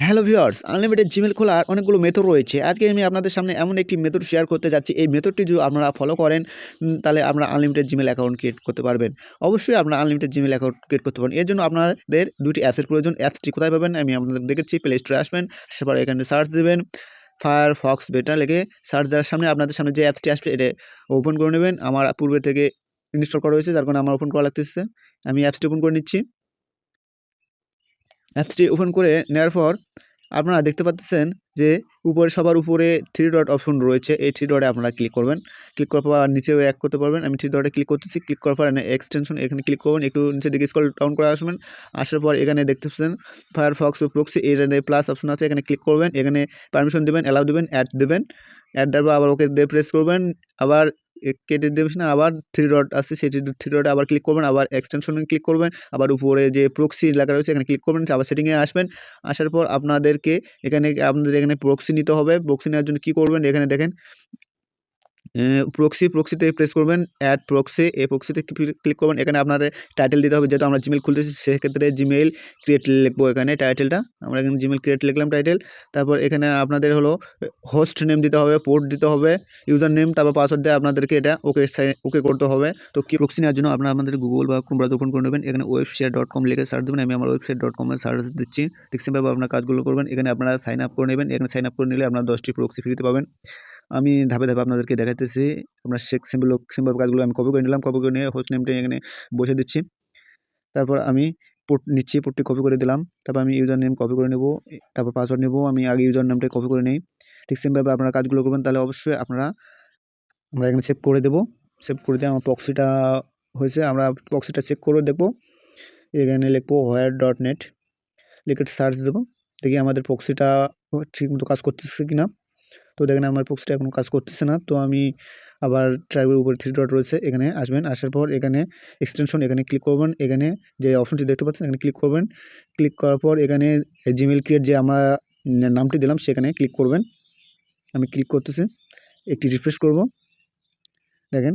Hello viewers, unlimited Gmail খোলার অনেকগুলো method রয়েছে। আজকে আমি আপনাদের সামনে এমন একটি মেথড শেয়ার করতে যাচ্ছি। এই মেথডটি যদি আপনারা ফলো করেন তাহলে আপনারা আনলিমিটেড জিমেল অ্যাকাউন্ট ক্রিয়েট করতে পারবেন। অবশ্যই আপনারা আনলিমিটেড জিমেল অ্যাকাউন্ট ক্রিয়েট করতে পারবেন। এর জন্য আপনাদের ২টি অ্যাপসের প্রয়োজন। অ্যাপসটি কোথায় পাবেন আমি আপনাদের দেখাচ্ছি। প্লে স্টোরে আসবেন, আসার পরে এখানে সার্চ দিবেন ফায়ারফক্স বেটা লিখে সার্চ দেওয়ার সামনে আপনাদের সামনে যে অ্যাপসটি আসবে এটা ওপেন করে নেবেন। আমার পূর্বে থেকে ইনস্টল করা হয়েছে, যার কারণে আমার ওপেন করা লাগতেছে। আমি অ্যাপসটি ওপেন করে নিচ্ছি। অ্যাপসটি ওপেন করে নেওয়ার পর আপনারা দেখতে পাচ্ছেন যে সবার উপরে 3 ডট অপশন রয়েছে। এই 3 ডটে আপনারা ক্লিক করবেন। ক্লিক করার পর নিচেও এক করতে পারবেন। আমি 3 ডটে ক্লিক করতেছি। ক্লিক করার পর এক্সটেনশন এখানে ক্লিক করবেন। একটু নিচের দিকে স্ক্রল ডাউন করে আসবেন। আসার পর এখানে দেখতে পাচ্ছেন ফায়ারফক্স ও প্রক্সি এর প্লাস অপশন আছে, এখানে ক্লিক করবেন। এখানে পারমিশন দিবেন, অ্যালাউ দিবেন, অ্যাড দিবেন। অ্যাড দেওয়ার পর আবার ওকে দিয়ে প্রেস করবেন। আবার কেটে দেবেন না, আবার 3 ডট আছে সেই 3 ডটে আবার ক্লিক করবেন। আবার এক্সটেনশনে ক্লিক করবেন। আবার উপরে যে প্রক্সি লেখা রয়েছে এখানে ক্লিক করবেন। আবার সেটিংয়ে আসবেন। আসার পর আপনাদের এখানে প্রক্সি নিতে হবে। প্রক্সি নেওয়ার জন্য কী করবেন এখানে দেখেন প্রক্সিতে প্রেস করবেন, অ্যাড প্রক্সি। এই প্রক্সিতে ক্লিক করবেন। এখানে আপনাদের টাইটেল দিতে হবে, যেহেতু আমরা জিমেল খুলতেছি সেক্ষেত্রে জিমেল ক্রিয়েট লিখবো। এখানে টাইটেলটা আমরা এখানে জিমেল ক্রিয়েট লিখলাম টাইটেল। তারপর এখানে আপনাদের হলো হোস্ট নেম দিতে হবে, পোর্ট দিতে হবে, ইউজার নেম, তারপর পাসওয়ার্ড দিয়ে আপনাদেরকে এটা ওকে করতে হবে। তো কি প্রক্সি নেওয়ার জন্য আপনারা আমাদের গুগল বা ক্রোম ব্রাউজার ওপেন করে নেবেন। এখানে webshare.com লিখে সার্চ দেবেন। আমি আমার webshare.com এ সার্চ দিচ্ছি। ঠিক সেমভাবে আপনার কাজগুলো করবেন। এখানে আপনারা সাইন আপ করে নেবেন। এখানে সাইন আপ করে নিলে আপনারা 10টি প্রক্সি ফ্রিতে পাবেন। আমি ধাপে ধাপে আপনাদেরকে দেখাইতেছি। আমরা সিম্পল কাজগুলো আমি কপি করে নিলাম। কপি করে নিয়ে হোস্ট নেমটা এখানে বসিয়ে দিচ্ছি। তারপর আমি পোর্ট নিচ্ছি, পোর্টটি কপি করে দিলাম। তারপর আমি ইউজার নেম কপি করে নেব। তারপর পাসওয়ার্ড নেব। আমি আগে ইউজার নামটা কপি করে নিই। ঠিক সেমভাবে আপনারা কাজগুলো করবেন। তাহলে অবশ্যই আমরা এখানে সেভ করে দেবো। সেভ করে দিয়ে আমার প্রক্সিটা হয়েছে। আমরা প্রক্সিটা চেক করে দেখব। এখানে লিখবো where.net লিখে সার্চ দেবো। দেখি আমাদের প্রক্সিটা ঠিকমতো কাজ করতেছে কিনা। তো দেখেন আমার প্রক্সিটা এখনও কাজ করতেছে না। তো আমি আবার ট্রাইবের উপরে 3 ডট রয়েছে, এখানে আসবেন। আসার পর এখানে এক্সটেনশন এখানে ক্লিক করবেন। এখানে যে অপশনটি দেখতে পাচ্ছেন এখানে ক্লিক করবেন। ক্লিক করার পর এখানে জিমেল ক্রিয়েট যে আমরা নামটি দিলাম সেখানে ক্লিক করবেন। আমি ক্লিক করতেছি, একটি রিফ্রেশ করব। দেখেন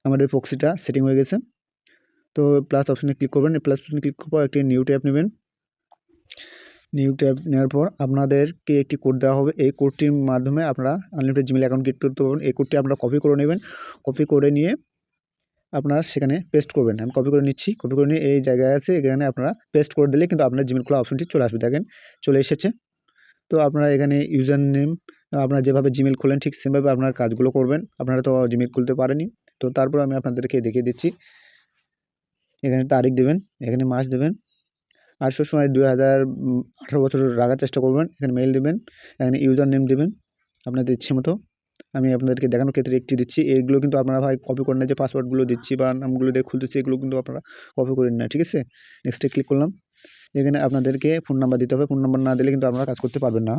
আমাদের প্রক্সিটা সেটিং হয়ে গেছে। তো প্লাস অপশনে ক্লিক করবেন। প্লাস অপশনে ক্লিক করার পর একটি নিউ ট্যাব নেবেন। নিউ ট্যাব নেওয়ার পর আপনাদেরকে একটি কোড দেওয়া হবে। এই কোডটির মাধ্যমে আপনারা আনলিমিটেড জিমেল অ্যাকাউন্ট ক্রিয়েট করতে পারবেন। এই কোডটি আপনারা কপি করে নেবেন। কপি করে নিয়ে আপনারা সেখানে পেস্ট করবেন। আমি কপি করে নিচ্ছি। কপি করে নিয়ে এই জায়গায় আছে, এখানে আপনারা পেস্ট করে দিলে কিন্তু আপনার জিমেল খোলা অপশনটি চলে আসবে। দেখেন চলে এসেছে। তো আপনারা এখানে ইউজার নেম আপনারা যেভাবে জিমেল খোলেন ঠিক সেমভাবে আপনার কাজগুলো করবেন। আপনারা তো জিমেল খুলতে পারেননি। তো তারপর আমি আপনাদেরকে দেখিয়ে দিচ্ছি। এখানে তারিখ দেবেন, এখানে মাস দেবেন। আর সবসময় 2018 বছর রাখার চেষ্টা করবেন। এখানে মেইল দেবেন, এখানে ইউজার নেম দেবেন আপনাদের ইচ্ছে মতো। আমি আপনাদেরকে দেখানোর ক্ষেত্রে একটি দিচ্ছি। এইগুলো কিন্তু আপনারা ভাই কপি করে না, যে পাসওয়ার্ডগুলো দিচ্ছি বা নামগুলো দিয়ে খুলতেছি এগুলো কিন্তু আপনারা কপি করে না, ঠিক আছে। নেক্সটে ক্লিক করলাম। এখানে আপনাদেরকে ফোন নাম্বার দিতে হবে। ফোন নাম্বার না দিলে কিন্তু আপনারা কাজ করতে পারবেন না।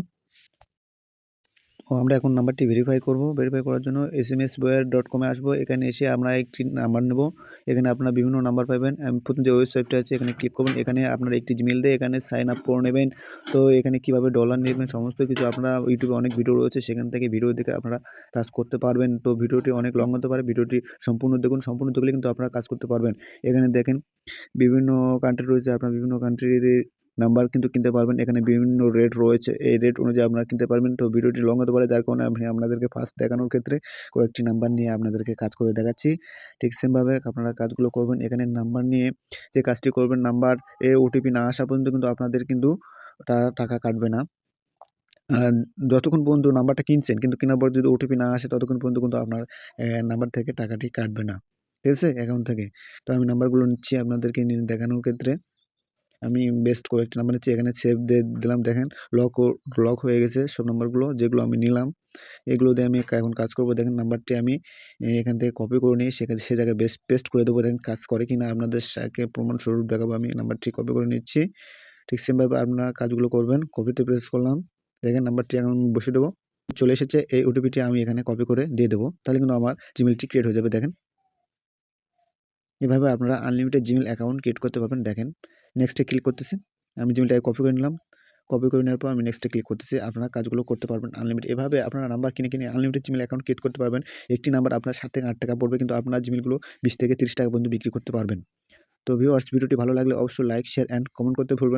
আমরা এখন নাম্বারটি ভেরিফাই করব। ভেরিফাই করার জন্য smsware.com এ আসবো। এখানে এসে আমরা একটি নাম্বার নেব। এখানে আপনারা বিভিন্ন নাম্বার পাবেন। প্রথম যে ওয়েবসাইটটা আছে এখানে ক্লিক করবেন। এখানে আপনারা একটি জিমেল দিয়ে এখানে সাইন আপ করে নেবেন। তো এখানে কীভাবে ডলার নেবেন সমস্ত কিছু আপনারা ইউটিউবে অনেক ভিডিও রয়েছে, সেখান থেকে ভিডিও দেখে আপনারা কাজ করতে পারবেন। তো ভিডিওটি অনেক লং হতে পারে, ভিডিওটি সম্পূর্ণ দেখুন। সম্পূর্ণ দেখলে কিন্তু আপনারা কাজ করতে পারবেন। এখানে দেখেন বিভিন্ন কান্ট্রি রয়েছে, আপনার বিভিন্ন কান্ট্রির নাম্বার কিন্তু কিনতে পারবেন। এখানে বিভিন্ন রেট রয়েছে, এই রেট অনুযায়ী আপনারা কিনতে পারবেন। তো ভিডিওটি লং হতে পারে, যার কারণে আমি আপনাদেরকে ফার্স্ট দেখানোর ক্ষেত্রে কয়েকটি নাম্বার নিয়ে আপনাদেরকে কাজ করে দেখাচ্ছি। ঠিক সেমভাবে আপনারা কাজগুলো করবেন। এখানে নাম্বার নিয়ে যে কাজটি করবেন, নাম্বার ওটিপি না আসা পর্যন্ত কিন্তু আপনাদের কিন্তু টাকা কাটবে না। যতক্ষণ পর্যন্ত নাম্বারটা কিনছেন, কিন্তু কেনার পর যদি ওটিপি না আসে ততক্ষণ পর্যন্ত কিন্তু আপনার নাম্বার থেকে টাকাটি কাটবে না, ঠিক আছে, অ্যাকাউন্ট থেকে। তো আমি নাম্বারগুলো নিচ্ছি আপনাদেরকে দেখানোর ক্ষেত্রে। আমি বেস্ট কয়েকটি নাম্বার নিচ্ছি। এখানে সেভ দিয়ে দিলাম। দেখেন লক হয়ে গেছে সব নাম্বারগুলো যেগুলো আমি নিলাম। এগুলো দিয়ে আমি এখন কাজ করব। দেখেন নাম্বারটি আমি এখান থেকে কপি করে নিয়ে সে জায়গায় পেস্ট করে দেবো। দেখেন কাজ করে কিনা আপনাদের সাথে প্রমাণস্বরূপ দেখাবো। আমি নাম্বারটি কপি করে নিচ্ছি। ঠিক সেমভাবে আপনারা কাজগুলো করবেন। কপিতে প্রেস করলাম। দেখেন নাম্বারটি এখন বসিয়ে দেবো। চলে এসেছে। এই ওটিপিটি আমি এখানে কপি করে দিয়ে দেবো। তাহলে কিন্তু আমার জিমেলটি ক্রিয়েট হয়ে যাবে। দেখেন এভাবে আপনারা আনলিমিটেড জিমেল অ্যাকাউন্ট ক্রিয়েট করতে পারবেন। দেখেন নেক্সটে ক্লিক করতেছি। আমি জিমেলটাকে কপি করে নিলাম। কপি করে নেওয়ার পর আমি নেক্সটে ক্লিক করতেছি। আপনারা কাজগুলো করতে পারবেন আনলিমিটেড। এভাবে আপনারা নাম্বার কিনে আনলিমিটেড জিমেল অ্যাকাউন্ট ক্রিয়েট করতে পারবেন। একটি নাম্বার আপনার 7 থেকে 8 টাকা পড়বে, কিন্তু আপনার জিমেলগুলো 20 থেকে 30 টাকা পর্যন্ত বিক্রি করতে পারবেন। তো ভিউয়ার্স, ভিডিওটি ভালো লাগলে অবশ্যই লাইক, শেয়ার অ্যান্ড কমেন্ট করতে ভুলবেন।